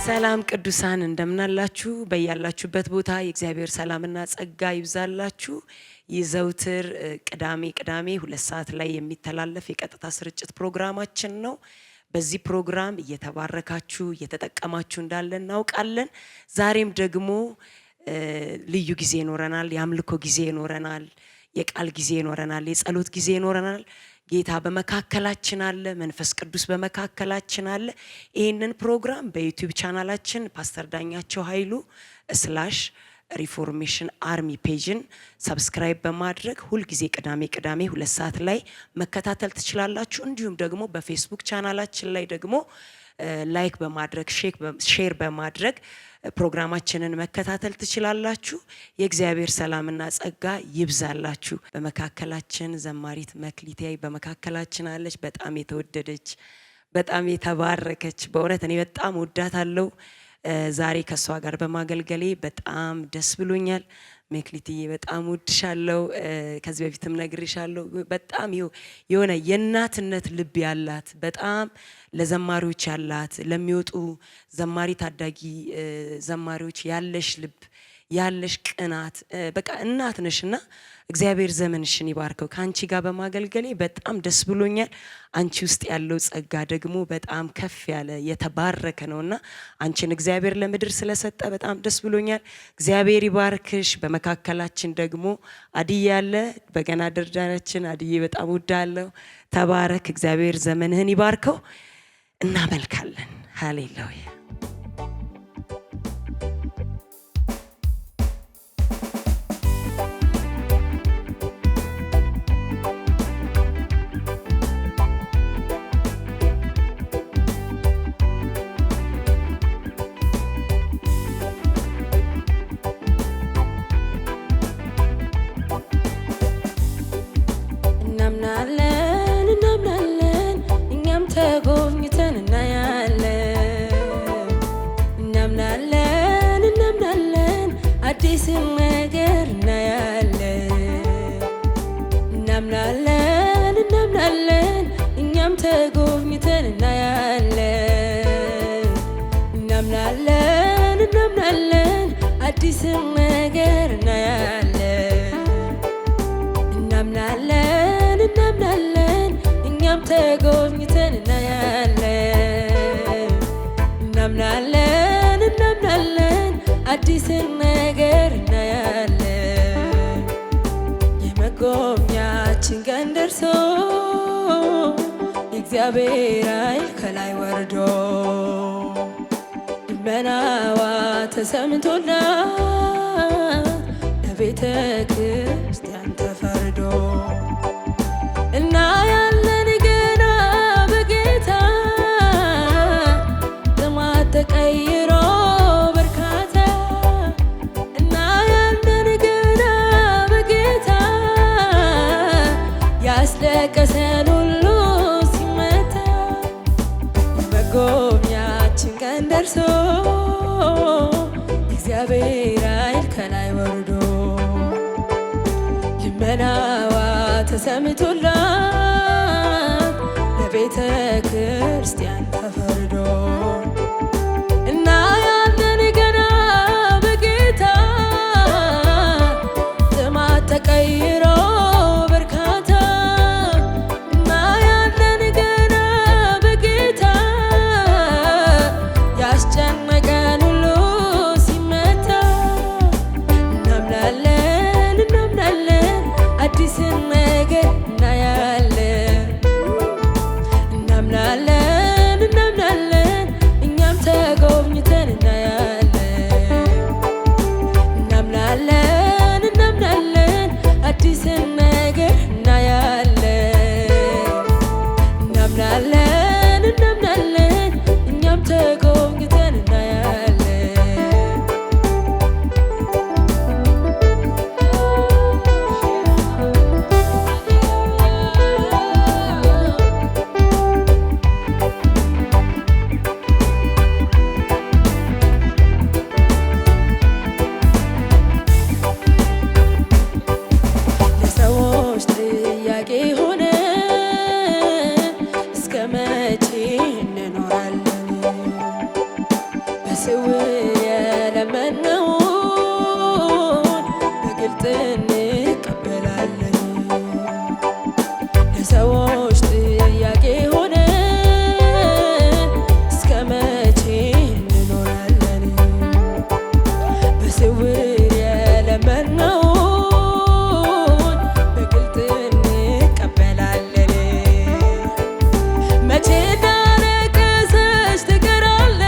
ሰላም ቅዱሳን እንደምናላችሁ በያላችሁበት ቦታ የእግዚአብሔር ሰላምና ጸጋ ይብዛላችሁ። የዘውትር ቅዳሜ 2 ሰዓት ላይ የሚተላለፍ የቀጥታ ስርጭት ፕሮግራማችን ነው። በዚህ ፕሮግራም እየተባረካችሁ እየተጠቀማችሁ እንዳለ እናውቃለን። ዛሬም ደግሞ ልዩ ጊዜ ይኖረናል፣ የአምልኮ ጊዜ ይኖረናል፣ የቃል ጊዜ ይኖረናል፣ የጸሎት ጊዜ ይኖረናል። ጌታ በመካከላችን አለ፣ መንፈስ ቅዱስ በመካከላችን አለ። ይህንን ፕሮግራም በዩቲዩብ ቻናላችን ፓስተር ዳኛቸው ኃይሉ /ሪፎርሜሽን አርሚ ፔጅን ሰብስክራይብ በማድረግ ሁልጊዜ ቅዳሜ 2 ሰዓት ላይ መከታተል ትችላላችሁ። እንዲሁም ደግሞ በፌስቡክ ቻናላችን ላይ ደግሞ ላይክ በማድረግ ሼር በማድረግ ፕሮግራማችንን መከታተል ትችላላችሁ። የእግዚአብሔር ሰላምና ጸጋ ይብዛላችሁ። በመካከላችን ዘማሪት መክሊቴ በመካከላችን አለች። በጣም የተወደደች በጣም የተባረከች፣ በእውነት እኔ በጣም ወዳታለሁ። ዛሬ ከሷ ጋር በማገልገሌ በጣም ደስ ብሎኛል። መክሊትዬ በጣም ወድሻለሁ። ከዚህ በፊትም ነግሬሻለሁ። በጣም የሆነ የእናትነት ልብ ያላት፣ በጣም ለዘማሪዎች ያላት፣ ለሚወጡ ዘማሪ ታዳጊ ዘማሪዎች ያለሽ ልብ ያለሽ ቅናት፣ በቃ እናት ነሽና እግዚአብሔር ዘመንሽን ይባርከው። ከአንቺ ጋር በማገልገሌ በጣም ደስ ብሎኛል። አንቺ ውስጥ ያለው ጸጋ ደግሞ በጣም ከፍ ያለ የተባረከ ነውና አንቺን እግዚአብሔር ለምድር ስለሰጠ በጣም ደስ ብሎኛል። እግዚአብሔር ይባርክሽ። በመካከላችን ደግሞ አድዬ ያለ በገና ደረጃችን፣ አድዬ በጣም ወዳለሁ። ተባረክ። እግዚአብሔር ዘመንህን ይባርከው። እናመልካለን። ሃሌሉያ። አዲስ ነገር እናያለን። እናምናለን እኛም ተጎብኝተን እናያለን። እናምናለን አዲስ ነገር እናያለን። እናምናለን እኛም ተጎብኝተን እናያለን። እናምናለን አዲስ ነገር እናያለን። የመጎብኛችን ቀን ደርሶ የእግዚአብሔር ኃይል ከላይ ወርዶ ልመናዋ ተሰምቶላት ለቤተ ክርስቲያን ተፈርዶ እናያለን ገና በጌታ ጥማት ተቀይሮ ያስለቀሰን ሁሉ ሲመታ የመጎብኛችን ቀን ደርሶ እግዚአብሔር ኃይል ከላይ ወርዶ ልመናዋ ተሰምቶላት ለቤተ ክርስቲያን ተፈርዶ እናያለን ገና በጌታ ጥማት ተቀይሮ አዲስ ነገር እናያለን። እናምናለን በስውር የለመነውን በግልጥ እንቀበላለን። ለሰዎች ጥያቄ ሆነን እስከ መቼ እንኖራለን? በስውር የለመነውን በግልጥ እንቀበላለን። መቼ እንዳለቀሰች ትቀራለች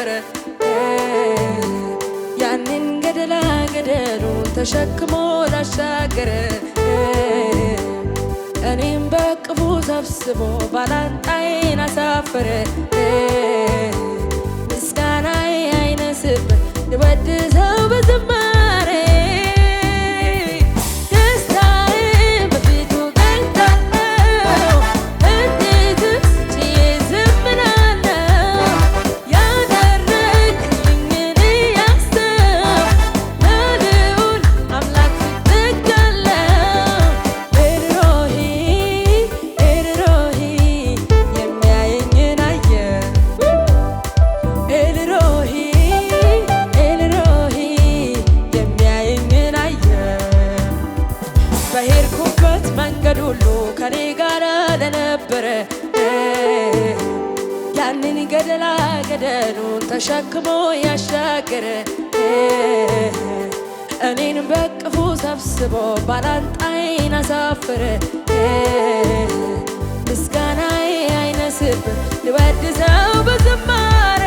ለነበረ ያንን ገደላ ገደሉን ተሸክሞ ላሻገረ እኔም በቅፉ ሰብስቦ ባላንጣዬን አሳፈረ ምስጋናዬ አይነስበት ልወድሰው በዝማሬ በሄድኩበት መንገድ ሁሉ ከኔ ጋር ለነበረ ያንን ገደላ ገደሉን ተሸክሞ ያሻገረ እኔን በቅፉ ሰብስቦ ባላንጣዬን አሳፈረ ምስጋናዬ አይነስብህ ልወድሰው በዝማሬ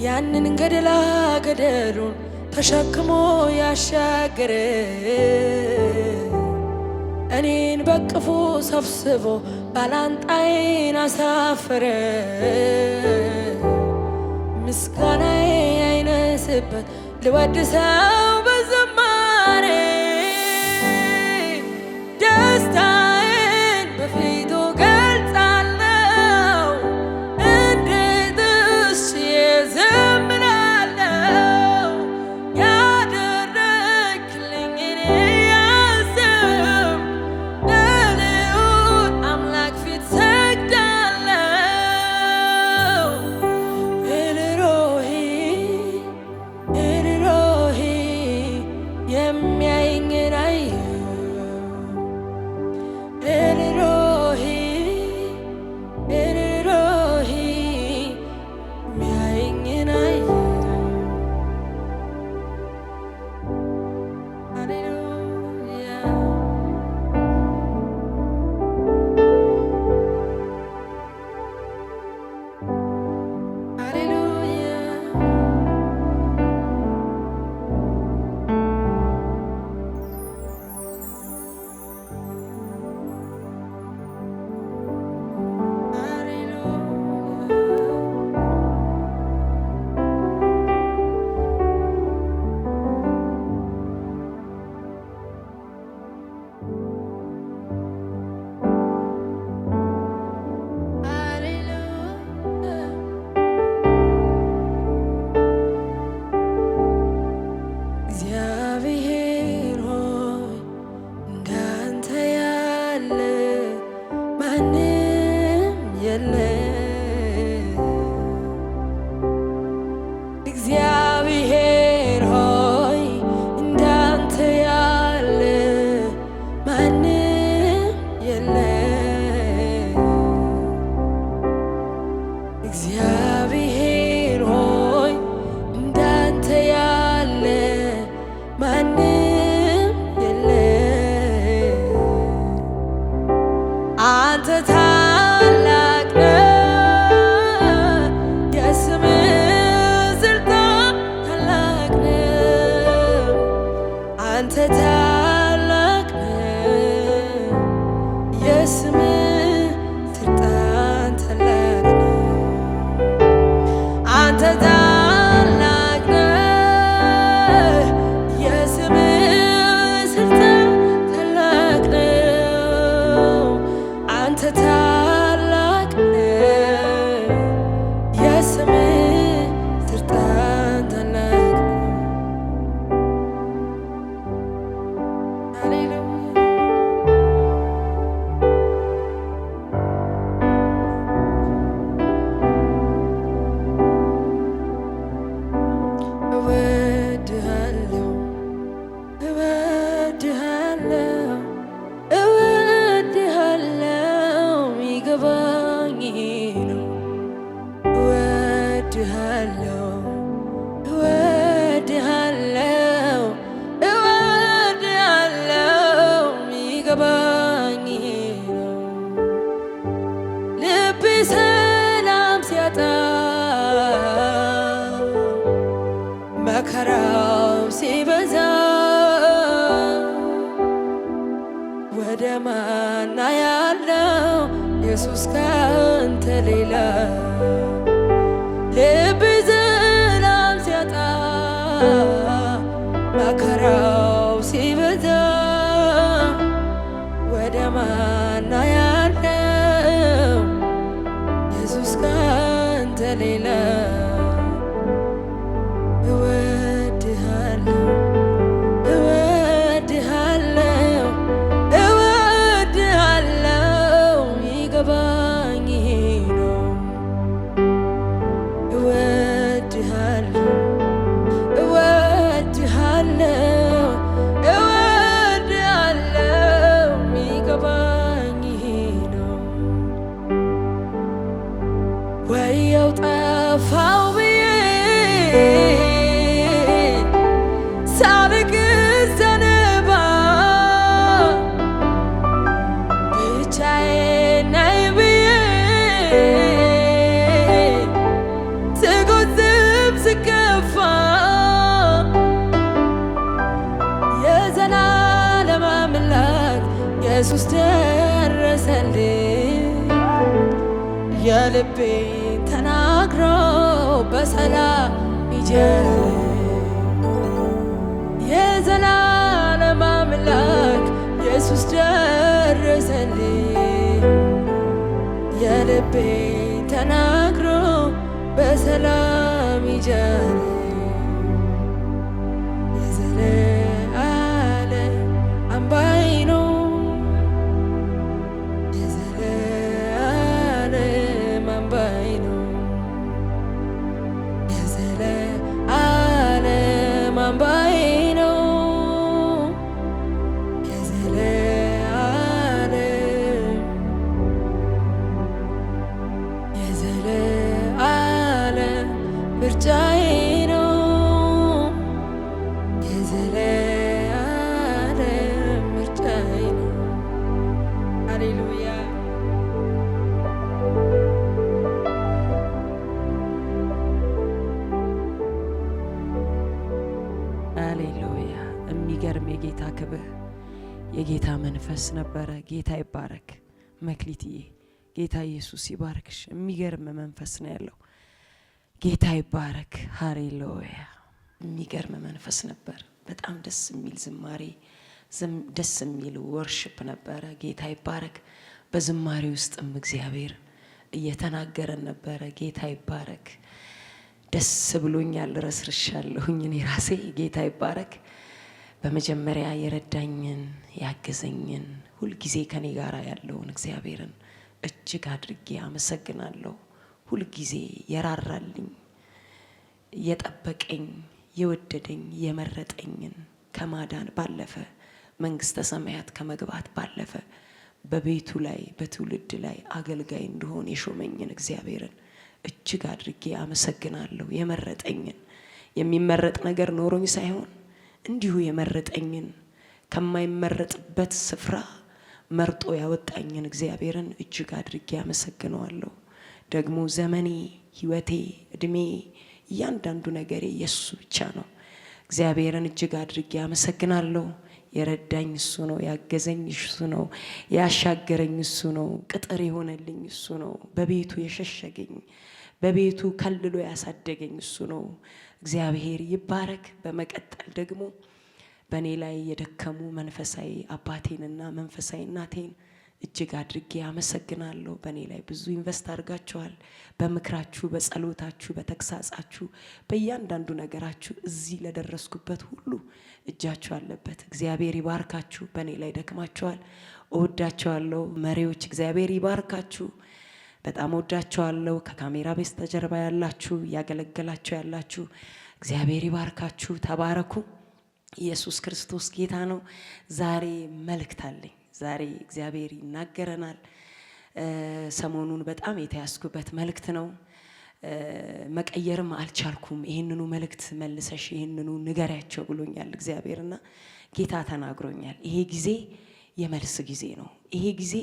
ያንን ገደላ ገደሉን ተሸክሞ ያሻገረ እኔን በቅፉ ሰብስቦ ባላንጣዬን አሳፈረ። ምስጋናዬ አይነስበት ልወድሰው በዝማሬ ደስታዬን በፊቱ ገልጻለሁ። እንዴትስ እዘምራለሁ ያደረግልኝን ያስብ ለልዑል አምላክ ፊት ሰግዳለሁ። ኤልሮሂ ኤልሮሂ የሚያየኝን አየሁ። ኤልሮሂ ኤልሮሂ የሚያየኝን አየሁ። ሃሌሉያ ሃሌሉያ እግዚአብሔር ሆይ እንዳንተ ያለ ማንም የለም። እግዚአብሔር ሆይ እንዳንተ ያለ ማንም የለም። እግዚአብሔር ሆይ እንዳንተ ያለ ማንም የለም። አንተ ታላቅ ነህ፣ የስምህ ስልጣን ታላቅ ነው። አንተ ታላቅ ነህ፣ የስምህ ስልጣን ታላቅ ነው። አንተ ታላቅ ነህ፣ የስምህ ስልጣን ታላቅ ነው። አንተ ታላቅ ነህ፣ የስምህ ስልጣን ታላቅ ነው። ሃሌሉያ እወድሃለሁ እወድሃለሁ እወድሃለሁ ይገባኝ ነው። እወድሃለሁ እወድሃለሁ እወድሃለሁ ይገባኝ ነው። ልቤ ሰላም ሲያጣ መከራው ሲበዛ ወደ ማና ያለው ኢየሱስ ካንተ ሌላ። ልቤ ሰላም ሲያጣ መከራው ሲበዛ ወደ ማና ያለው ኢየሱስ ካንተ ሌላ። እወድሃለሁ እወድሃለሁ እወድሃለሁ ይገባኝ ነው። እወድሃለሁ እወድሃለሁ እወድሃለሁ ይገባኝ ነው። ወየው ጠፋው ብዬ ሳልቅስ ዘንባ ብቻዬን ነኝ ብዬ ኢየሱስ ደረሰልኝ የልቤ ተናግሮ በሰላም ይጀምር የዘላለም አምላክ ኢየሱስ ደረሰልኝ የልቤ ተናግሮ በሰላም ይጀምር የዘላለም አምባዬ ነው የዘላለም አምባዬ ነው የዘላለም አምባዬ ነው የዘላለም ምርጫዬ ነው የዘላለም ምርጫዬ ነው። ሃሌሉያ ሃሌሉያ። የሚገርም የጌታ ክብር የጌታ መንፈስ ነበረ። ጌታ ይባረክ። መክሊትዬ ጌታ ኢየሱስ ይባርክሽ። የሚገርም መንፈስ ነው ያለው። ጌታ ይባረክ። ሃሌሉያ። የሚገርም መንፈስ ነበር። በጣም ደስ የሚል ዝማሬ፣ ደስ የሚል ወርሽፕ ነበረ። ጌታ ይባረክ። በዝማሬ ውስጥም እግዚአብሔር እየተናገረን ነበረ። ጌታ ይባረክ። ደስ ብሎኛል። ረስርሻለሁኝ እኔ ራሴ። ጌታ ይባረክ። በመጀመሪያ የረዳኝን ያገዘኝን ሁልጊዜ ከኔ ጋር ያለውን እግዚአብሔርን እጅግ አድርጌ አመሰግናለሁ። ሁልጊዜ የራራልኝ የጠበቀኝ የወደደኝ የመረጠኝን ከማዳን ባለፈ መንግስተ ሰማያት ከመግባት ባለፈ በቤቱ ላይ በትውልድ ላይ አገልጋይ እንደሆን የሾመኝን እግዚአብሔርን እጅግ አድርጌ አመሰግናለሁ። የመረጠኝን የሚመረጥ ነገር ኖሮኝ ሳይሆን እንዲሁ የመረጠኝን ከማይመረጥበት ስፍራ መርጦ ያወጣኝን እግዚአብሔርን እጅግ አድርጌ አመሰግነዋለሁ። ደግሞ ዘመኔ፣ ህይወቴ፣ እድሜ፣ እያንዳንዱ ነገሬ የሱ ብቻ ነው። እግዚአብሔርን እጅግ አድርጌ አመሰግናለሁ። የረዳኝ እሱ ነው። ያገዘኝ እሱ ነው። ያሻገረኝ እሱ ነው። ቅጥር የሆነልኝ እሱ ነው። በቤቱ የሸሸገኝ በቤቱ ከልሎ ያሳደገኝ እሱ ነው። እግዚአብሔር ይባረክ። በመቀጠል ደግሞ በእኔ ላይ የደከሙ መንፈሳዊ አባቴንና መንፈሳዊ እናቴን እጅግ አድርጌ አመሰግናለሁ። በእኔ ላይ ብዙ ኢንቨስት አድርጋችኋል። በምክራችሁ፣ በጸሎታችሁ፣ በተግሳጻችሁ፣ በእያንዳንዱ ነገራችሁ እዚህ ለደረስኩበት ሁሉ እጃችሁ አለበት። እግዚአብሔር ይባርካችሁ። በእኔ ላይ ደክማችኋል። እወዳችኋለሁ። መሪዎች እግዚአብሔር ይባርካችሁ። በጣም እወዳችኋለሁ። ከካሜራ በስተጀርባ ያላችሁ እያገለገላችሁ ያላችሁ እግዚአብሔር ይባርካችሁ። ተባረኩ። ኢየሱስ ክርስቶስ ጌታ ነው። ዛሬ መልእክት አለኝ። ዛሬ እግዚአብሔር ይናገረናል። ሰሞኑን በጣም የተያዝኩበት መልእክት ነው። መቀየርም አልቻልኩም። ይህንኑ መልእክት መልሰሽ ይህንኑ ንገሪያቸው ብሎኛል እግዚአብሔርና ጌታ ተናግሮኛል። ይሄ ጊዜ የመልስ ጊዜ ነው። ይሄ ጊዜ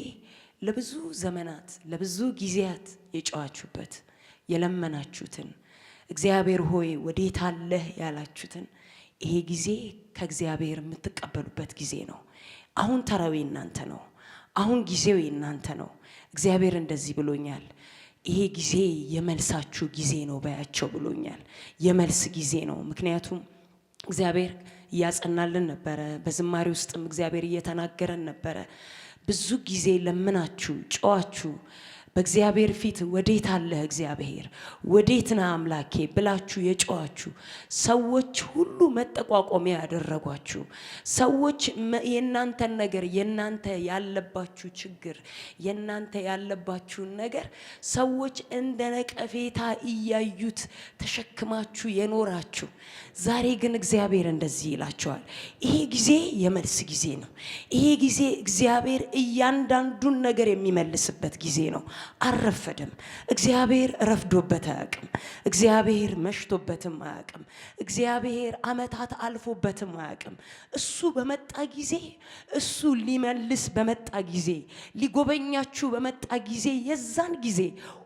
ለብዙ ዘመናት ለብዙ ጊዜያት የጨዋችሁበት የለመናችሁትን እግዚአብሔር ሆይ ወዴት አለህ ያላችሁትን ይሄ ጊዜ ከእግዚአብሔር የምትቀበሉበት ጊዜ ነው። አሁን ተራው እናንተ ነው። አሁን ጊዜው እናንተ ነው። እግዚአብሔር እንደዚህ ብሎኛል። ይሄ ጊዜ የመልሳችሁ ጊዜ ነው በያቸው ብሎኛል። የመልስ ጊዜ ነው። ምክንያቱም እግዚአብሔር እያጸናልን ነበረ። በዝማሬ ውስጥም እግዚአብሔር እየተናገረን ነበረ። ብዙ ጊዜ ለምናችሁ ጨዋችሁ በእግዚአብሔር ፊት ወዴት አለህ እግዚአብሔር ወዴት ነህ አምላኬ ብላችሁ የጨዋችሁ ሰዎች ሁሉ መጠቋቆሚያ ያደረጓችሁ ሰዎች የናንተን ነገር የናንተ ያለባችሁ ችግር የናንተ ያለባችሁን ነገር ሰዎች እንደ ነቀፌታ እያዩት ተሸክማችሁ የኖራችሁ ዛሬ ግን እግዚአብሔር እንደዚህ ይላችኋል። ይሄ ጊዜ የመልስ ጊዜ ነው። ይሄ ጊዜ እግዚአብሔር እያንዳንዱን ነገር የሚመልስበት ጊዜ ነው። አልረፈደም። እግዚአብሔር ረፍዶበት አያውቅም። እግዚአብሔር መሽቶበትም አያውቅም። እግዚአብሔር ዓመታት አልፎበትም አያውቅም። እሱ በመጣ ጊዜ፣ እሱ ሊመልስ በመጣ ጊዜ፣ ሊጎበኛችሁ በመጣ ጊዜ የዛን ጊዜ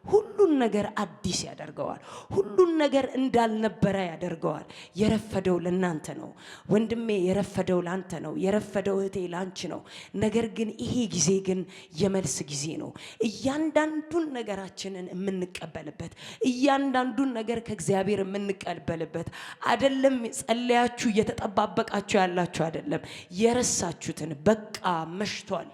ሁሉን ነገር አዲስ ያደርገዋል። ሁሉን ነገር እንዳልነበረ ያደርገዋል። የረፈደው ለናንተ ነው ወንድሜ፣ የረፈደው ላንተ ነው። የረፈደው እህቴ ላንቺ ነው። ነገር ግን ይሄ ጊዜ ግን የመልስ ጊዜ ነው። እያንዳንዱን ነገራችንን የምንቀበልበት፣ እያንዳንዱን ነገር ከእግዚአብሔር የምንቀበልበት አይደለም። ጸለያችሁ እየተጠባበቃችሁ ያላችሁ አይደለም። የረሳችሁትን በቃ መሽቷል፣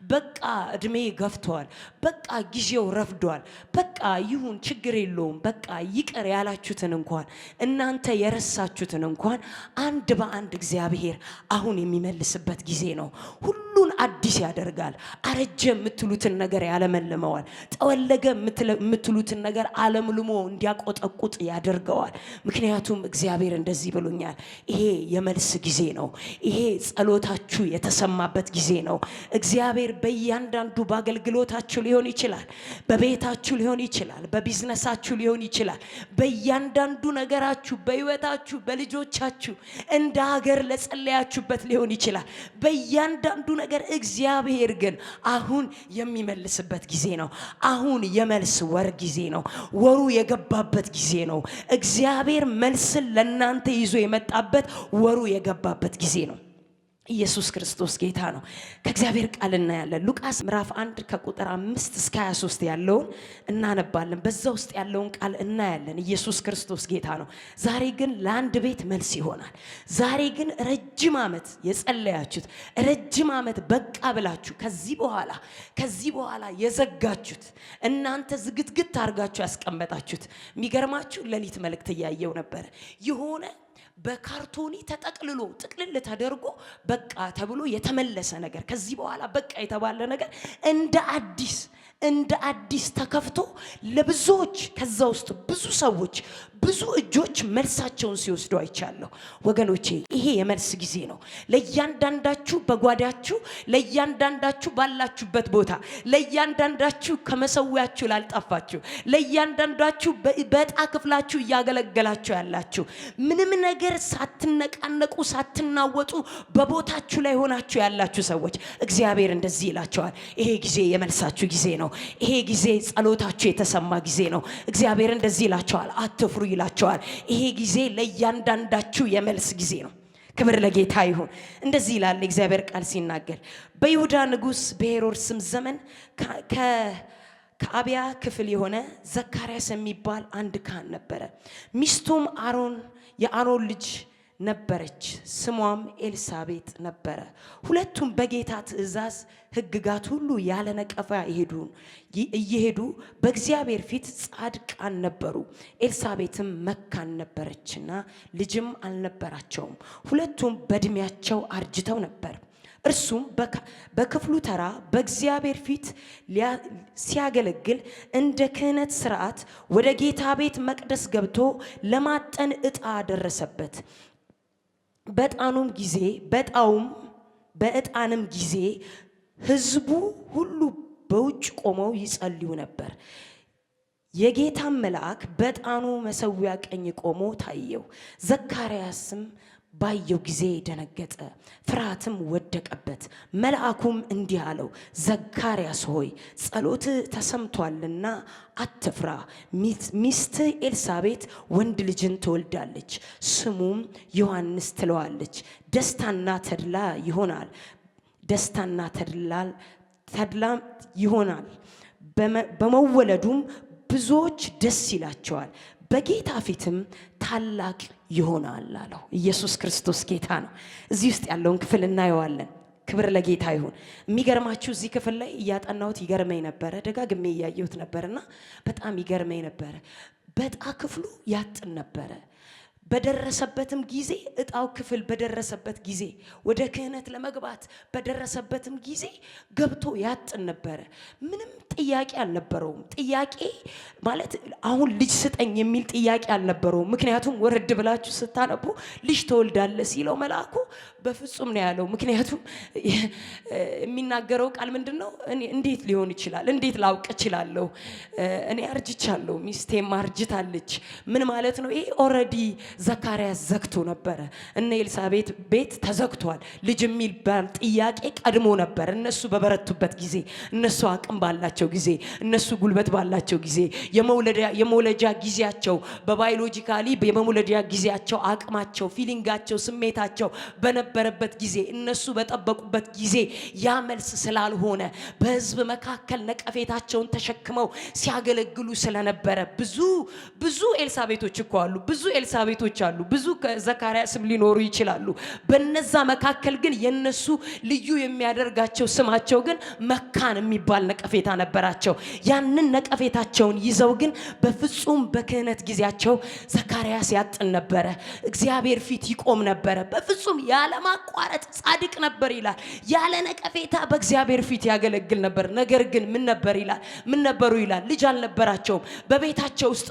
በቃ እድሜ ገፍቷል፣ በቃ ጊዜው ረፍዷል፣ በቃ ይሁን ችግር የለውም በቃ ይቅር ያላችሁትን እንኳን እናንተ የረሳችሁትን እንኳን አንድ በአንድ እግዚአብሔር አሁን የሚመልስበት ጊዜ ነው። ሁሉን አዲስ ያደርጋል። አረጀ የምትሉትን ነገር ያለመልመዋል። ጠወለገ የምትሉትን ነገር አለምልሞ እንዲያቆጠቁጥ ያደርገዋል። ምክንያቱም እግዚአብሔር እንደዚህ ብሎኛል፣ ይሄ የመልስ ጊዜ ነው። ይሄ ጸሎታችሁ የተሰማበት ጊዜ ነው። እግዚአብሔር በእያንዳንዱ በአገልግሎታችሁ ሊሆን ይችላል፣ በቤታችሁ ሊሆን ይችላል፣ በቢዝነሳችሁ ሊሆን ይችላል፣ በእያንዳንዱ ነገራችሁ፣ በህይወታችሁ፣ በልጆቻችሁ እንደ ሀገር ለጸለያችሁበት ሊሆን ይችላል። በእያንዳንዱ ነገር እግዚአብሔር ግን አሁን የሚመልስበት ጊዜ ነው። አሁን የመልስ ወር ጊዜ ነው። ወሩ የገባበት ጊዜ ነው። እግዚአብሔር መልስን ለናንተ ይዞ የመጣበት ወሩ የገባበት ጊዜ ነው። ኢየሱስ ክርስቶስ ጌታ ነው። ከእግዚአብሔር ቃል እናያለን። ሉቃስ ምዕራፍ 1 ከቁጥር 5 እስከ 23 ያለውን እናነባለን። በዛ ውስጥ ያለውን ቃል እናያለን። ኢየሱስ ክርስቶስ ጌታ ነው። ዛሬ ግን ለአንድ ቤት መልስ ይሆናል። ዛሬ ግን ረጅም ዓመት የጸለያችሁት፣ ረጅም ዓመት በቃ ብላችሁ ከዚህ በኋላ የዘጋችሁት፣ እናንተ ዝግትግት አድርጋችሁ ያስቀመጣችሁት። የሚገርማችሁ ሌሊት መልእክት እያየው ነበር። የሆነ በካርቶኒ ተጠቅልሎ ጥቅልል ተደርጎ በቃ ተብሎ የተመለሰ ነገር፣ ከዚህ በኋላ በቃ የተባለ ነገር እንደ አዲስ ተከፍቶ ለብዙዎች፣ ከዛ ውስጥ ብዙ ሰዎች፣ ብዙ እጆች መልሳቸውን ሲወስዱ አይቻለሁ። ወገኖቼ ይሄ የመልስ ጊዜ ነው። ለእያንዳንዳችሁ በጓዳችሁ፣ ለእያንዳንዳችሁ ባላችሁበት ቦታ፣ ለእያንዳንዳችሁ ከመሰዊያችሁ ላልጠፋችሁ፣ ለእያንዳንዳችሁ በዕጣ ክፍላችሁ እያገለገላችሁ ያላችሁ፣ ምንም ነገር ሳትነቃነቁ ሳትናወጡ በቦታችሁ ላይ ሆናችሁ ያላችሁ ሰዎች እግዚአብሔር እንደዚህ ይላቸዋል፣ ይሄ ጊዜ የመልሳችሁ ጊዜ ነው። ይሄ ጊዜ ጸሎታችሁ የተሰማ ጊዜ ነው። እግዚአብሔር እንደዚህ ይላቸዋል፣ አትፍሩ ይላቸዋል። ይሄ ጊዜ ለእያንዳንዳችሁ የመልስ ጊዜ ነው። ክብር ለጌታ ይሁን። እንደዚህ ይላል እግዚአብሔር ቃል ሲናገር፣ በይሁዳ ንጉሥ በሄሮድስም ዘመን ከአብያ ክፍል የሆነ ዘካርያስ የሚባል አንድ ካህን ነበረ። ሚስቱም የአሮን ልጅ ነበረች፣ ስሟም ኤልሳቤጥ ነበረ። ሁለቱም በጌታ ትእዛዝ ሕግጋት ሁሉ ያለ ነቀፋ እየሄዱ በእግዚአብሔር ፊት ጻድቃን ነበሩ። ኤልሳቤጥም መካን ነበረችና ልጅም አልነበራቸውም። ሁለቱም በዕድሜያቸው አርጅተው ነበር። እርሱም በክፍሉ ተራ በእግዚአብሔር ፊት ሲያገለግል እንደ ክህነት ሥርዓት ወደ ጌታ ቤት መቅደስ ገብቶ ለማጠን ዕጣ ደረሰበት። በዕጣንም ጊዜ ሕዝቡ ሁሉ በውጭ ቆመው ይጸልዩ ነበር። የጌታም መልአክ በዕጣኑ መሠዊያ ቀኝ ቆሞ ታየው። ዘካርያስም ባየው ጊዜ ደነገጠ፣ ፍርሃትም ወደቀበት። መልአኩም እንዲህ አለው፣ ዘካርያስ ሆይ ጸሎትህ ተሰምቷልና አትፍራ። ሚስትህ ኤልሳቤጥ ወንድ ልጅን ትወልዳለች፣ ስሙም ዮሐንስ ትለዋለች። ደስታና ተድላ ይሆናል፣ በመወለዱም ብዙዎች ደስ ይላቸዋል፣ በጌታ ፊትም ታላቅ ይሆናል አለው። ኢየሱስ ክርስቶስ ጌታ ነው። እዚህ ውስጥ ያለውን ክፍል እናየዋለን። ክብር ለጌታ ይሁን። የሚገርማችሁ እዚህ ክፍል ላይ እያጠናሁት ይገርመኝ ነበረ፣ ደጋግሜ እያየሁት ነበርና በጣም ይገርመኝ ነበረ። በዕጣ ክፍሉ ያጥን ነበረ። በደረሰበትም ጊዜ እጣው ክፍል በደረሰበት ጊዜ ወደ ክህነት ለመግባት በደረሰበትም ጊዜ ገብቶ ያጥን ነበረ። ምንም ጥያቄ አልነበረውም። ጥያቄ ማለት አሁን ልጅ ስጠኝ የሚል ጥያቄ አልነበረውም። ምክንያቱም ወረድ ብላችሁ ስታነቡ ልጅ ትወልዳለህ ሲለው መልአኩ በፍጹም ነው ያለው። ምክንያቱም የሚናገረው ቃል ምንድነው? እኔ እንዴት ሊሆን ይችላል? እንዴት ላውቅ እችላለሁ? እኔ አርጅቻለሁ፣ ሚስቴም አርጅታለች። ምን ማለት ነው ይሄ? ኦልሬዲ ዘካርያስ ዘግቶ ነበረ። እነ ኤልሳቤጥ ቤት ተዘግቷል። ልጅ የሚባል ጥያቄ ቀድሞ ነበር። እነሱ በበረቱበት ጊዜ፣ እነሱ አቅም ባላቸው ጊዜ፣ እነሱ ጉልበት ባላቸው ጊዜ፣ የመውለጃ ጊዜያቸው በባዮሎጂካሊ የመውለጃ ጊዜያቸው አቅማቸው፣ ፊሊንጋቸው፣ ስሜታቸው በነበረበት ጊዜ፣ እነሱ በጠበቁበት ጊዜ ያ መልስ ስላልሆነ በህዝብ መካከል ነቀፌታቸውን ተሸክመው ሲያገለግሉ ስለነበረ ብዙ ኤልሳቤጦች እኮ አሉ። ብዙ ኤልሳቤጦች አሉ። ብዙ ዘካርያስም ሊኖሩ ይችላሉ። በነዛ መካከል ግን የነሱ ልዩ የሚያደርጋቸው ስማቸው ግን መካን የሚባል ነቀፌታ ነበራቸው። ያንን ነቀፌታቸውን ይዘው ግን በፍጹም በክህነት ጊዜያቸው ዘካርያስ ያጥን ነበረ። እግዚአብሔር ፊት ይቆም ነበረ። በፍጹም ያለ ማቋረጥ ጻድቅ ነበር ይላል። ያለ ነቀፌታ በእግዚአብሔር ፊት ያገለግል ነበር። ነገር ግን ምን ነበሩ ይላል? ልጅ አልነበራቸውም። በቤታቸው ውስጥ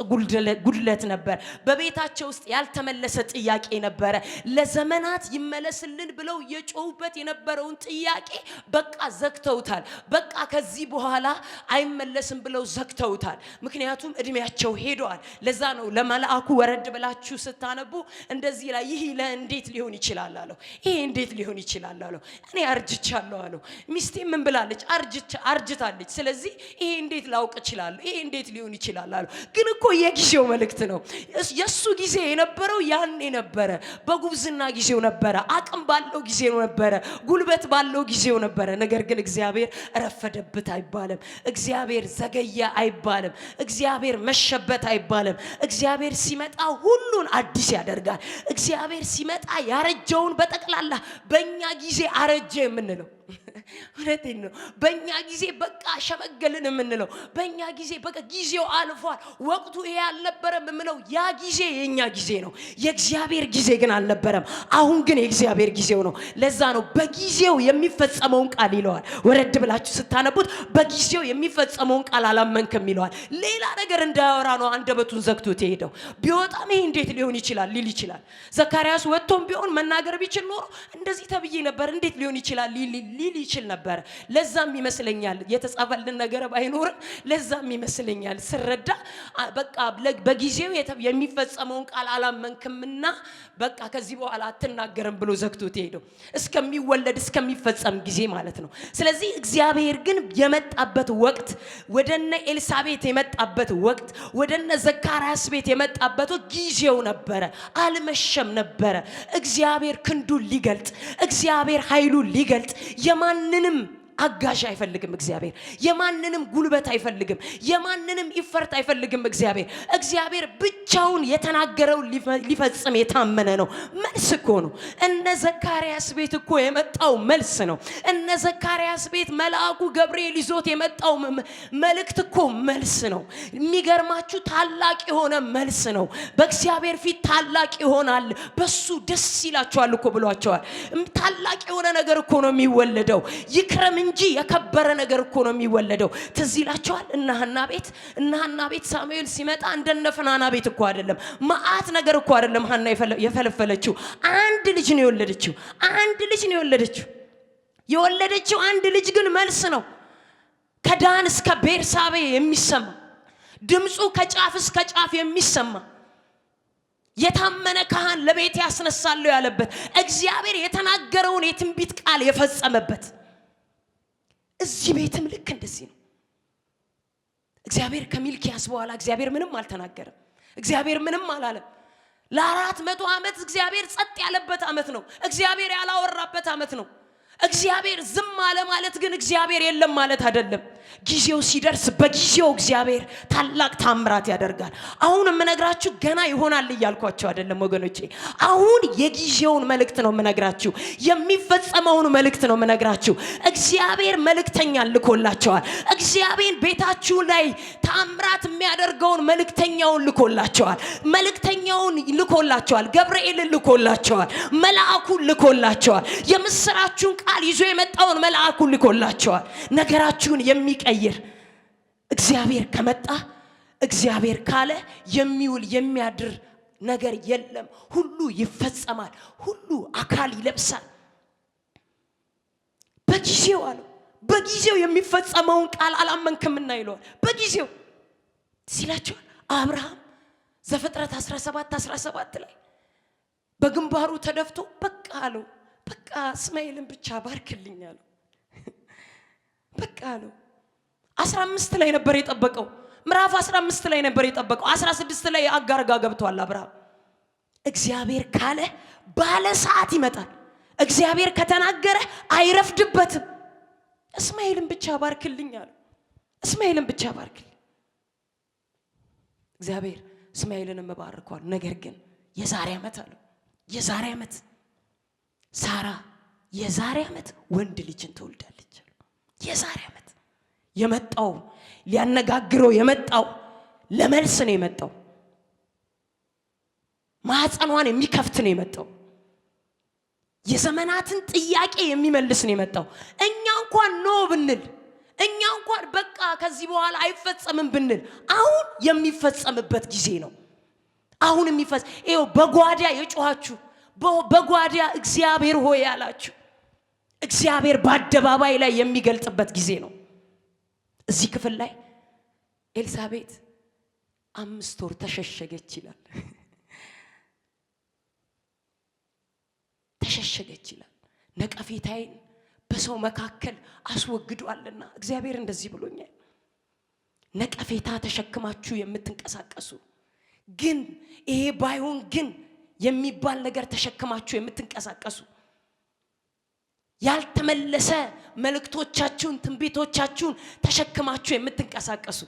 ጉድለት ነበር። በቤታቸው ውስጥ ያልተመለሰ ጥያቄ ነበረ። ለዘመናት ይመለስልን ብለው የጮሁበት የነበረውን ጥያቄ በቃ ዘግተውታል። በቃ ከዚህ በኋላ አይመለስም ብለው ዘግተውታል። ምክንያቱም እድሜያቸው ሄደዋል። ለዛ ነው ለመልአኩ ወረድ ብላችሁ ስታነቡ እንደዚህ ላይ ይህ እንዴት ሊሆን ይችላል አለው። ይሄ እንዴት ሊሆን ይችላል አለው። እኔ አርጅቻለሁ አለው። ሚስቴ ምን ብላለች? አርጅታለች። ስለዚህ ይሄ እንዴት ላውቅ እችላለሁ? ይሄ እንዴት ሊሆን ይችላል አለው። ግን እኮ የጊዜው መልእክት ነው። የሱ ጊዜ የነበረው ያኔ ነበረ። በጉብዝና ጊዜው ነበረ። አቅም ባለው ጊዜው ነበረ። ጉልበት ባለው ጊዜው ነበረ። ነገር ግን እግዚአብሔር ረፈደበት አይባልም። እግዚአብሔር ዘገየ አይባልም። እግዚአብሔር መሸበት አይባልም። እግዚአብሔር ሲመጣ ሁሉን አዲስ ያደርጋል። እግዚአብሔር ሲመጣ ያረጀውን በጠቅላላ በእኛ ጊዜ አረጀ የምንለው እውነቴን ነው። በእኛ ጊዜ በቃ ሸመገልን የምንለው፣ በእኛ ጊዜ በቃ ጊዜው አልፏል፣ ወቅቱ ይሄ አልነበረም የምንለው ያ ጊዜ የእኛ ጊዜ ነው። የእግዚአብሔር ጊዜ ግን አልነበረም። አሁን ግን የእግዚአብሔር ጊዜው ነው። ለዛ ነው በጊዜው የሚፈጸመውን ቃል ይለዋል። ወረድ ብላችሁ ስታነቡት በጊዜው የሚፈጸመውን ቃል አላመንክም ይለዋል። ሌላ ነገር እንዳያወራ ነው አንደበቱን ዘግቶት የሄደው። ቢወጣም ይሄ እንዴት ሊሆን ይችላል ሊል ይችላል። ዘካርያስ ወጥቶም ቢሆን መናገር ቢችል ኖሮ እንደዚህ ተብዬ ነበር እንዴት ሊሆን ይችላል ሊል ይችል ነበር። ለዛም ይመስለኛል የተጻፈልን ነገር ባይኖርም ለዛም ይመስለኛል ስረዳ በቃ በጊዜው የሚፈጸመውን ቃል አላመንክምና በቃ ከዚህ በኋላ አትናገርም ብሎ ዘግቶት ሄደው እስከሚወለድ እስከሚፈጸም ጊዜ ማለት ነው። ስለዚህ እግዚአብሔር ግን የመጣበት ወቅት ወደነ ኤልሳቤጥ የመጣበት ወቅት ወደነ ዘካርያስ ቤት የመጣበት ጊዜው ነበረ። አልመሸም ነበረ። እግዚአብሔር ክንዱን ሊገልጥ፣ እግዚአብሔር ኃይሉን ሊገልጥ የማንንም አጋዥ አይፈልግም። እግዚአብሔር የማንንም ጉልበት አይፈልግም። የማንንም ኢፈርት አይፈልግም። እግዚአብሔር ብቻውን የተናገረው ሊፈጽም የታመነ ነው። መልስ እኮ ነው። እነ ዘካርያስ ቤት እኮ የመጣው መልስ ነው። እነ ዘካርያስ ቤት መልአኩ ገብርኤል ይዞት የመጣው መልእክት እኮ መልስ ነው። የሚገርማችሁ ታላቅ የሆነ መልስ ነው። በእግዚአብሔር ፊት ታላቅ ይሆናል፣ በሱ ደስ ይላቸዋል እኮ ብሏቸዋል። ታላቅ የሆነ ነገር እኮ ነው የሚወለደው። ይክረም እንጂ የከበረ ነገር እኮ ነው የሚወለደው። ትዝ ይላችኋል እነ ሐና ቤት ሳሙኤል ሲመጣ እንደነ ፍናና ቤት እኮ አይደለም። መዓት ነገር እኮ አይደለም ሐና የፈለፈለችው። አንድ ልጅ ነው የወለደችው። አንድ ልጅ ግን መልስ ነው። ከዳን እስከ ቤርሳቤ የሚሰማ ድምፁ ከጫፍ እስከ ጫፍ የሚሰማ የታመነ ካህን ለቤት ያስነሳለሁ ያለበት፣ እግዚአብሔር የተናገረውን የትንቢት ቃል የፈጸመበት እዚህ ቤትም ልክ እንደዚህ ነው። እግዚአብሔር ከሚልኪያስ በኋላ እግዚአብሔር ምንም አልተናገረም። እግዚአብሔር ምንም አላለም። ለ400 ዓመት እግዚአብሔር ጸጥ ያለበት ዓመት ነው። እግዚአብሔር ያላወራበት ዓመት ነው። እግዚአብሔር ዝም አለ ማለት ግን እግዚአብሔር የለም ማለት አይደለም። ጊዜው ሲደርስ በጊዜው እግዚአብሔር ታላቅ ታምራት ያደርጋል። አሁን የምነግራችሁ ገና ይሆናል እያልኳችሁ አይደለም ወገኖቼ። አሁን የጊዜውን መልእክት ነው የምነግራችሁ፣ የሚፈጸመውን መልእክት ነው የምነግራችሁ። እግዚአብሔር መልእክተኛን ልኮላቸዋል። እግዚአብሔር ቤታችሁ ላይ ታምራት የሚያደርገውን መልእክተኛውን ልኮላቸዋል። መልእክተኛውን ልኮላቸዋል። ገብርኤልን ልኮላቸዋል። መልአኩን ልኮላቸዋል። የምስራችሁን ቃል ይዞ የመጣውን መልአኩን ልኮላቸዋል። ነገራችሁን የሚቀይር እግዚአብሔር ከመጣ እግዚአብሔር ካለ የሚውል የሚያድር ነገር የለም። ሁሉ ይፈጸማል። ሁሉ አካል ይለብሳል። በጊዜው አለው። በጊዜው የሚፈጸመውን ቃል አላመንክምና ይለዋል። በጊዜው ሲላቸው አብርሃም ዘፍጥረት 17 ላይ በግንባሩ ተደፍቶ በቃ አለው። በቃ እስማኤልን ብቻ ባርክልኝ አለው። በቃ አለው። 15 ላይ ነበር የጠበቀው። ምዕራፍ 15 ላይ ነበር የጠበቀው። 16 ላይ አጋር ጋር ገብቷል አብርሃም። እግዚአብሔር ካለ ባለ ሰዓት ይመጣል። እግዚአብሔር ከተናገረ አይረፍድበትም። እስማኤልን ብቻ ባርክልኝ አለው። እስማኤልን ብቻ ባርክልኝ። እግዚአብሔር እስማኤልን መባርኳል። ነገር ግን የዛሬ ዓመት አለው። የዛሬ ዓመት ሳራ የዛሬ ዓመት ወንድ ልጅን ትወልዳለች። የዛሬ ዓመት የመጣው ሊያነጋግረው የመጣው ለመልስ ነው የመጣው። ማህፀኗን የሚከፍት ነው የመጣው። የዘመናትን ጥያቄ የሚመልስ ነው የመጣው። እኛ እንኳን ኖ ብንል፣ እኛ እንኳን በቃ ከዚህ በኋላ አይፈጸምም ብንል፣ አሁን የሚፈጸምበት ጊዜ ነው። አሁን የሚፈጸም ይኸው በጓዳ የጮኻችሁ፣ በጓዳ እግዚአብሔር ሆይ ያላችሁ እግዚአብሔር በአደባባይ ላይ የሚገልጥበት ጊዜ ነው። እዚህ ክፍል ላይ ኤልሳቤጥ 5 ወር ተሸሸገች ይላል። ተሸሸገች ይላል። ነቀፌታዬን በሰው መካከል አስወግዷልና እግዚአብሔር እንደዚህ ብሎኛል። ነቀፌታ ተሸክማችሁ የምትንቀሳቀሱ ግን ይሄ ባይሆን ግን የሚባል ነገር ተሸክማችሁ የምትንቀሳቀሱ ያልተመለሰ መልእክቶቻችሁን ትንቢቶቻችሁን ተሸክማችሁ የምትንቀሳቀሱ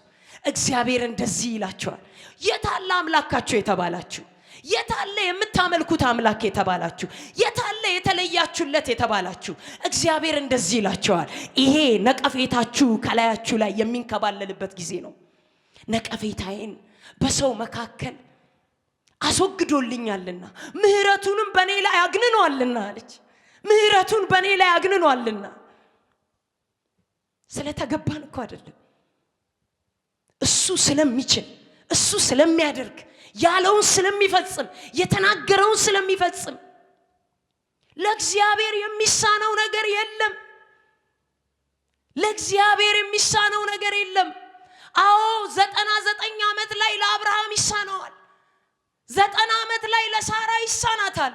እግዚአብሔር እንደዚህ ይላችኋል። የታለ አምላካችሁ የተባላችሁ፣ የታለ የምታመልኩት አምላክ የተባላችሁ፣ የታለ የተለያችሁለት የተባላችሁ እግዚአብሔር እንደዚህ ይላችኋል። ይሄ ነቀፌታችሁ ከላያችሁ ላይ የሚንከባለልበት ጊዜ ነው። ነቀፌታዬን በሰው መካከል አስወግዶልኛልና ምህረቱንም በኔ ላይ አግንኗልና አለች። ምህረቱን በኔ ላይ አግንኗልና ስለተገባን እኮ አይደለም፣ እሱ ስለሚችል፣ እሱ ስለሚያደርግ፣ ያለውን ስለሚፈጽም፣ የተናገረውን ስለሚፈጽም ለእግዚአብሔር የሚሳነው ነገር የለም። ለእግዚአብሔር የሚሳነው ነገር የለም። አዎ 99 ዓመት ላይ ለአብርሃም ይሳነዋል። 90 ዓመት ላይ ለሳራ ይሳናታል።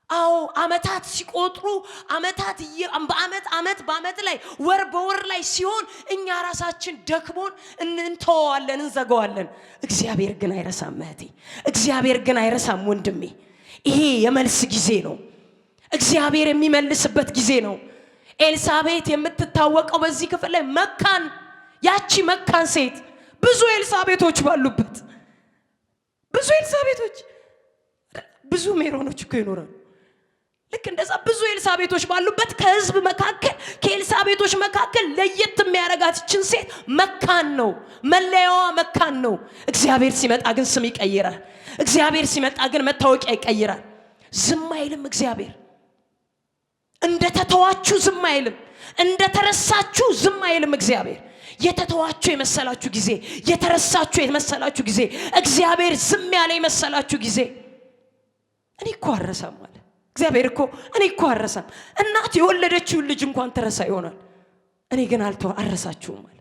አዎ ዓመታት ሲቆጥሩ ዓመታት በዓመት ላይ ወር በወር ላይ ሲሆን እኛ ራሳችን ደክሞን እንተዋለን፣ እንዘጋዋለን። እግዚአብሔር ግን አይረሳም እህቴ፣ እግዚአብሔር ግን አይረሳም ወንድሜ። ይሄ የመልስ ጊዜ ነው። እግዚአብሔር የሚመልስበት ጊዜ ነው። ኤልሳቤጥ የምትታወቀው በዚህ ክፍል ላይ መካን፣ ያቺ መካን ሴት ብዙ ኤልሳቤጦች ባሉበት፣ ብዙ ኤልሳቤጦች፣ ብዙ ሜሮኖች እኮ ይኖራሉ። ልክ እንደዛ ብዙ ኤልሳቤጦች ባሉበት ከህዝብ መካከል ከኤልሳቤጦች መካከል ለየት የሚያረጋት እችን ሴት መካን ነው፣ መለያዋ መካን ነው። እግዚአብሔር ሲመጣ ግን ስም ይቀይራል። እግዚአብሔር ሲመጣ ግን መታወቂያ ይቀይራል። ዝም አይልም እግዚአብሔር። እንደተተዋችሁ ዝም አይልም፣ እንደተረሳችሁ ዝም አይልም እግዚአብሔር። የተተዋችሁ የመሰላችሁ ጊዜ፣ የተረሳችሁ የመሰላችሁ ጊዜ፣ እግዚአብሔር ዝም ያለ የመሰላችሁ ጊዜ እኔ እኮ አረሳም አለ እግዚአብሔር እኮ። እኔ እኮ አረሳም። እናት የወለደችውን ልጅ እንኳን ትረሳ ይሆናል፣ እኔ ግን አረሳችሁም አለ።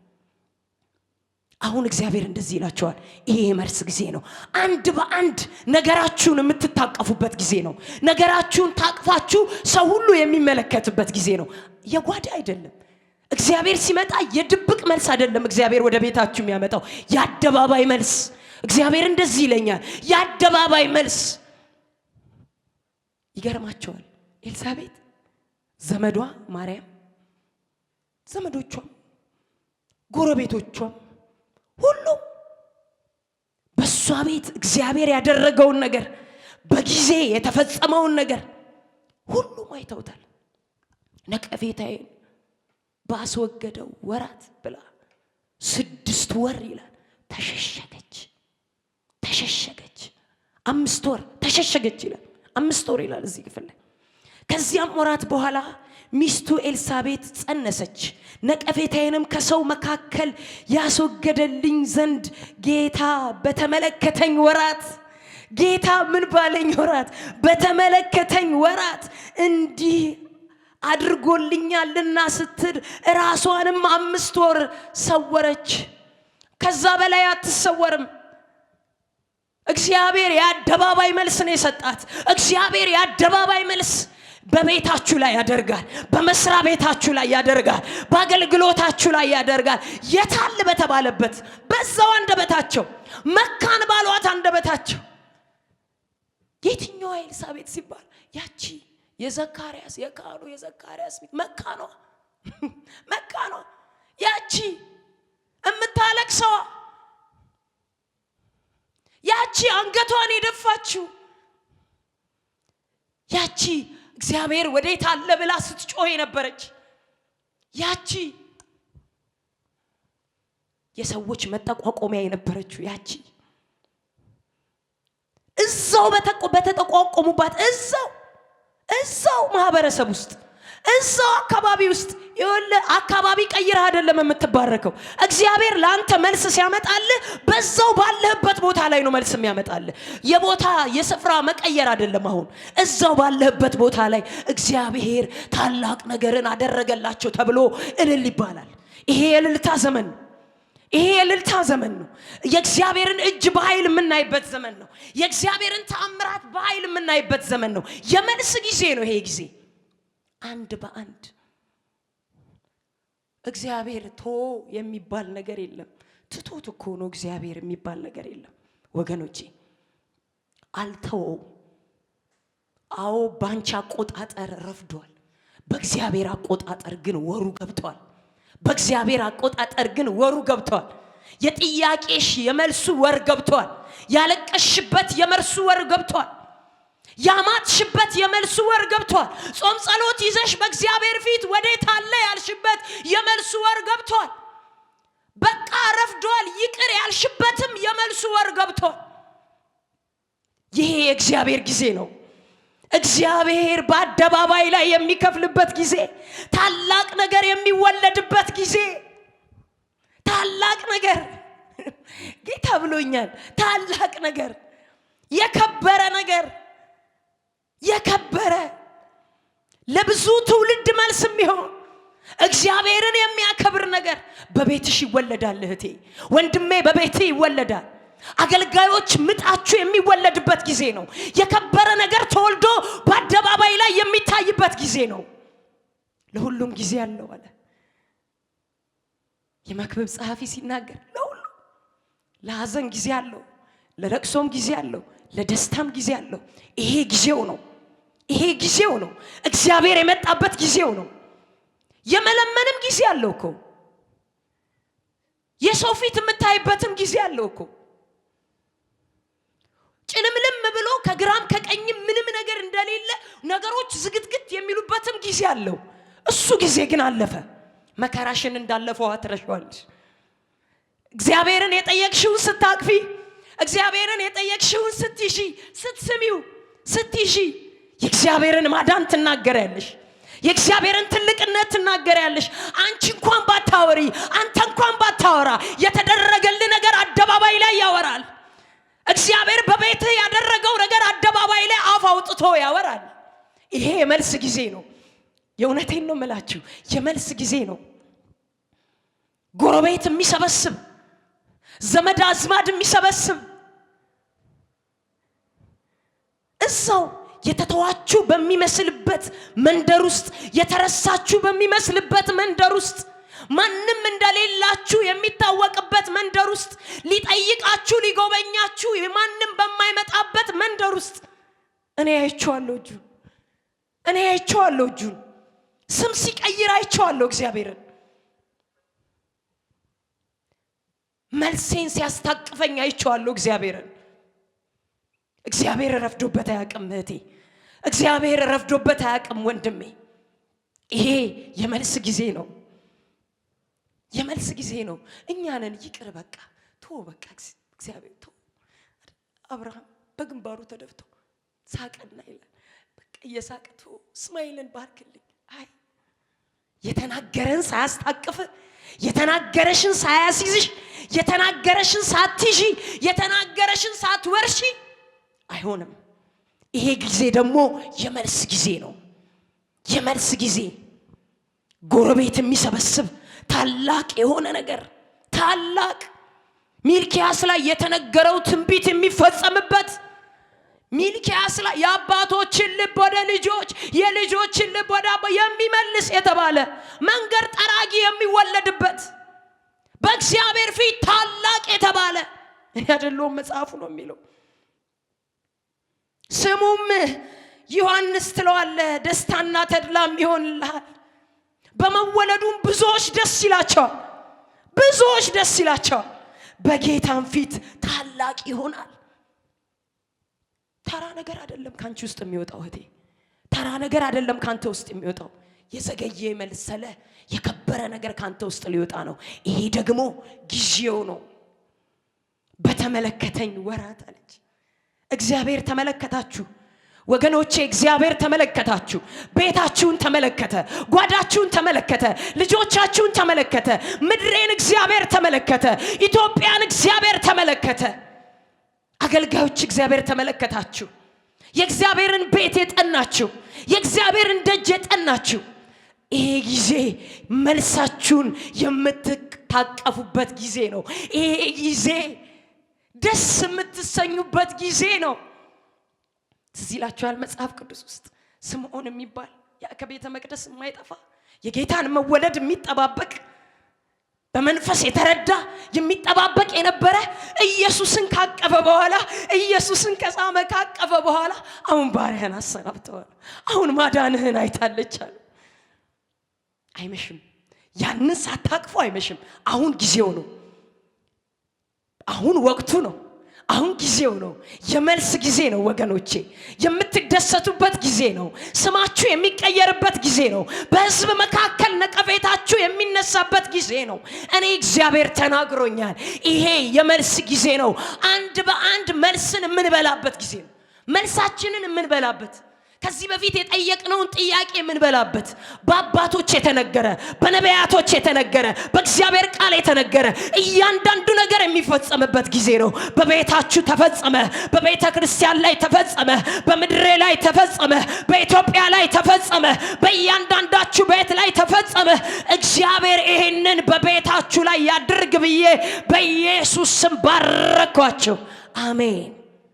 አሁን እግዚአብሔር እንደዚህ ይላቸዋል። ይሄ የመልስ ጊዜ ነው። አንድ በአንድ ነገራችሁን የምትታቀፉበት ጊዜ ነው። ነገራችሁን ታቅፋችሁ ሰው ሁሉ የሚመለከትበት ጊዜ ነው። የጓዳ አይደለም። እግዚአብሔር ሲመጣ የድብቅ መልስ አይደለም። እግዚአብሔር ወደ ቤታችሁ የሚያመጣው የአደባባይ መልስ። እግዚአብሔር እንደዚህ ይለኛል፣ የአደባባይ መልስ። ይገርማቸዋል። ኤልሳቤጥ ዘመዷ ማርያም ዘመዶቿም ጎረቤቶቿም ሁሉ በሷ ቤት እግዚአብሔር ያደረገውን ነገር በጊዜ የተፈጸመውን ነገር ሁሉም አይተውታል። ነቀፌታዬን ባስወገደው ወራት ብላ 6 ወር ይላል ተሸሸገች። 5 ወር ተሸሸገች ይላል። 5 ወር ይላል እዚህ ክፍል ላይ። ከዚያም ወራት በኋላ ሚስቱ ኤልሳቤጥ ጸነሰች። ነቀፌታዬንም ከሰው መካከል ያስወገደልኝ ዘንድ ጌታ በተመለከተኝ ወራት፣ ጌታ ምን ባለኝ ወራት፣ በተመለከተኝ ወራት እንዲህ አድርጎልኛልና ስትል ራሷንም 5 ወር ሰወረች። ከዛ በላይ አትሰወርም። እግዚአብሔር የአደባባይ መልስ ነው የሰጣት። እግዚአብሔር የአደባባይ መልስ በቤታችሁ ላይ ያደርጋል። በመስሪያ ቤታችሁ ላይ ያደርጋል። በአገልግሎታችሁ ላይ ያደርጋል። የታል በተባለበት በዛው አንደበታቸው መካን ባሏት አንደበታቸው የትኛዋ ኤልሳቤጥ ሲባል ያቺ የዘካርያስ የካህኑ የዘካርያስ መካኗ ያቺ እምታለቅሰዋ ያቺ አንገቷን የደፋችው ያቺ እግዚአብሔር ወዴት አለ ብላ ስትጮህ የነበረች ያቺ የሰዎች መጠቋቆሚያ የነበረችው ያቺ እዛው በተጠቋቆሙባት እዛው ማህበረሰብ ውስጥ እዛው አካባቢ ውስጥ ይወለ አካባቢ ቀይረህ አይደለም የምትባረከው። እግዚአብሔር ላንተ መልስ ሲያመጣልህ በዛው ባለህበት ቦታ ላይ ነው መልስ የሚያመጣልህ። የቦታ የስፍራ መቀየር አይደለም። አሁን እዛው ባለህበት ቦታ ላይ እግዚአብሔር ታላቅ ነገርን አደረገላቸው ተብሎ እልል ይባላል። ይሄ የእልልታ ዘመን ነው። ይሄ የእልልታ ዘመን ነው። የእግዚአብሔርን እጅ በኃይል የምናይበት ዘመን ነው። የእግዚአብሔርን ተአምራት በኃይል የምናይበት ዘመን ነው። የመልስ ጊዜ ነው ይሄ ጊዜ። አንድ በአንድ እግዚአብሔር ቶ የሚባል ነገር የለም። ትቶት እኮ ነው እግዚአብሔር የሚባል ነገር የለም ወገኖቼ። አልተወው። አዎ ባንቺ አቆጣጠር ረፍዷል። በእግዚአብሔር አቆጣጠር ግን ወሩ ገብቷል። በእግዚአብሔር አቆጣጠር ግን ወሩ ገብቷል። የጥያቄሽ የመልሱ ወር ገብቷል። ያለቀሽበት የመልሱ ወር ገብቷል። ያማትሽበት የመልሱ ወር ገብቷል። ጾም ጸሎት ይዘሽ በእግዚአብሔር ፊት ወዴት አለ ያልሽበት የመልሱ ወር ገብቷል። በቃ ረፍዷል ይቅር ያልሽበትም የመልሱ ወር ገብቷል። ይሄ የእግዚአብሔር ጊዜ ነው። እግዚአብሔር በአደባባይ ላይ የሚከፍልበት ጊዜ፣ ታላቅ ነገር የሚወለድበት ጊዜ። ታላቅ ነገር ጌታ ብሎኛል። ታላቅ ነገር፣ የከበረ ነገር፣ የከበረ ለብዙ ትውልድ መልስ የሚሆን እግዚአብሔርን የሚያከብር ነገር በቤትሽ ይወለዳል። እህቴ ወንድሜ፣ በቤትህ ይወለዳል። አገልጋዮች ምጣችሁ የሚወለድበት ጊዜ ነው። የከበረ ነገር ተወልዶ በአደባባይ ላይ የሚታይበት ጊዜ ነው። ለሁሉም ጊዜ አለው አለ የመክብብ ጸሐፊ ሲናገር። ለሁሉ ለሐዘን ጊዜ አለው፣ ለለቅሶም ጊዜ አለው፣ ለደስታም ጊዜ አለው። ይሄ ጊዜው ነው። ይሄ ጊዜው ነው። እግዚአብሔር የመጣበት ጊዜው ነው። የመለመንም ጊዜ አለው እኮ። የሰው ፊት የምታይበትም ጊዜ አለው እኮ። ጭልምልም ብሎ ከግራም ከቀኝም ምንም ነገር እንደሌለ ነገሮች ዝግትግት የሚሉበትም ጊዜ አለው። እሱ ጊዜ ግን አለፈ። መከራሽን እንዳለፈው አትረሻዋለሽ። እግዚአብሔርን የጠየቅሽውን ስታቅፊ፣ እግዚአብሔርን የጠየቅሽውን ስትይሺ፣ ስትስሚው፣ ስትይሺ የእግዚአብሔርን ማዳን ትናገሪያለሽ። የእግዚአብሔርን ትልቅነት ትናገሪያለሽ። አንቺ እንኳን ባታወሪ፣ አንተ እንኳን ባታወራ የተደረገልህ ነገር አደባባይ ላይ ያወራል። እግዚአብሔር በቤትህ ያደረገው ነገር አደባባይ ላይ አፍ አውጥቶ ያወራል። ይሄ የመልስ ጊዜ ነው። የእውነቴን ነው የምላችሁ፣ የመልስ ጊዜ ነው። ጎረቤት የሚሰበስብ፣ ዘመድ አዝማድ የሚሰበስብ፣ እዛው የተተዋችሁ በሚመስልበት መንደር ውስጥ፣ የተረሳችሁ በሚመስልበት መንደር ውስጥ፣ ማንም እንደሌላችሁ የሚታወቅበት መንደር ውስጥ፣ ሊጠይቃችሁ ሊጎበኛችሁ ማንም በማይመጣበት መንደር ውስጥ እኔ አይቼዋለሁ እጁን ስም ሲቀይር አይቼዋለሁ እግዚአብሔርን። መልሴን ሲያስታቅፈኝ አይቼዋለሁ እግዚአብሔርን። እግዚአብሔር ረፍዶበት አያውቅም እህቴ። እግዚአብሔር ረፍዶበት አያውቅም ወንድሜ። ይሄ የመልስ ጊዜ ነው። የመልስ ጊዜ ነው። እኛንን ይቅር በቃ ቶ በቃ እግዚአብሔር ቶ። አብርሃም በግንባሩ ተደፍቶ ሳቀና ይላል። በቃ እየሳቀ ቶ እስማኤልን ባርክልኝ። አይ የተናገረን ሳያስታቅፍ፣ የተናገረሽን ሳያስይዝሽ፣ የተናገረሽን ሳትይዢ፣ የተናገረሽን ሳትወርሺ አይሆንም። ይሄ ጊዜ ደግሞ የመልስ ጊዜ ነው። የመልስ ጊዜ ጎረቤት የሚሰበስብ ታላቅ የሆነ ነገር፣ ታላቅ ሚልኪያስ ላይ የተነገረው ትንቢት የሚፈጸምበት፣ ሚልኪያስ ላይ የአባቶችን ልብ ወደ ልጆች፣ የልጆችን ልብ ወደ አባ የሚመልስ የተባለ መንገድ ጠራጊ የሚወለድበት፣ በእግዚአብሔር ፊት ታላቅ የተባለ እኔ አይደለሁም መጽሐፉ ነው የሚለው። ስሙም ዮሐንስ ትለዋለህ፣ ደስታና ተድላም ይሆንልሃል። በመወለዱም ብዙዎች ደስ ይላቸዋል፣ ብዙዎች ደስ ይላቸዋል። በጌታም ፊት ታላቅ ይሆናል። ተራ ነገር አይደለም ካንቺ ውስጥ የሚወጣው እህቴ፣ ተራ ነገር አይደለም ካንተ ውስጥ የሚወጣው። የዘገየ የመሰለ የከበረ ነገር ካንተ ውስጥ ሊወጣ ነው። ይሄ ደግሞ ጊዜው ነው። በተመለከተኝ ወራት አለች እግዚአብሔር። ተመለከታችሁ ወገኖቼ፣ እግዚአብሔር ተመለከታችሁ። ቤታችሁን ተመለከተ፣ ጓዳችሁን ተመለከተ፣ ልጆቻችሁን ተመለከተ፣ ምድሬን እግዚአብሔር ተመለከተ፣ ኢትዮጵያን እግዚአብሔር ተመለከተ። አገልጋዮች እግዚአብሔር ተመለከታችሁ። የእግዚአብሔርን ቤት የጠናችሁ፣ የእግዚአብሔርን ደጅ የጠናችሁ፣ ይሄ ጊዜ መልሳችሁን የምትታቀፉበት ጊዜ ነው። ይሄ ጊዜ ደስ የምትሰኙበት ጊዜ ነው። ትዝ ይላችኋል መጽሐፍ ቅዱስ ውስጥ ስምዖን የሚባል ከቤተ መቅደስ የማይጠፋ የጌታን መወለድ የሚጠባበቅ በመንፈስ የተረዳ የሚጠባበቅ የነበረ ኢየሱስን ካቀፈ በኋላ ኢየሱስን ከሳመ ካቀፈ በኋላ አሁን ባሪያህን አሰናብተዋል፣ አሁን ማዳንህን አይታለች አለ። አይመሽም፣ ያንን ሳታቅፉ አይመሽም። አሁን ጊዜው ነው። አሁን ወቅቱ ነው። አሁን ጊዜው ነው። የመልስ ጊዜ ነው ወገኖቼ። የምትደሰቱበት ጊዜ ነው። ስማችሁ የሚቀየርበት ጊዜ ነው። በሕዝብ መካከል ነቀፌታችሁ የሚነሳበት ጊዜ ነው። እኔ እግዚአብሔር ተናግሮኛል። ይሄ የመልስ ጊዜ ነው። አንድ በአንድ መልስን የምንበላበት ጊዜ ነው። መልሳችንን የምንበላበት፣ ከዚህ በፊት የጠየቅነውን ጥያቄ የምንበላበት፣ በአባቶች የተነገረ፣ በነቢያቶች የተነገረ፣ በእግዚአብሔር ቃል የተነገረ እያንዳንዱ ነገር የሚፈጸምበት ጊዜ ነው። በቤታችሁ ተፈጸመ፣ በቤተ ክርስቲያን ላይ ተፈጸመ፣ በምድሬ ላይ ተፈጸመ፣ በኢትዮጵያ ላይ ተፈጸመ፣ በእያንዳንዳችሁ ቤት ላይ ተፈጸመ። እግዚአብሔር ይሄንን በቤታችሁ ላይ ያድርግ ብዬ በኢየሱስ ስም ባረኳቸው። አሜን።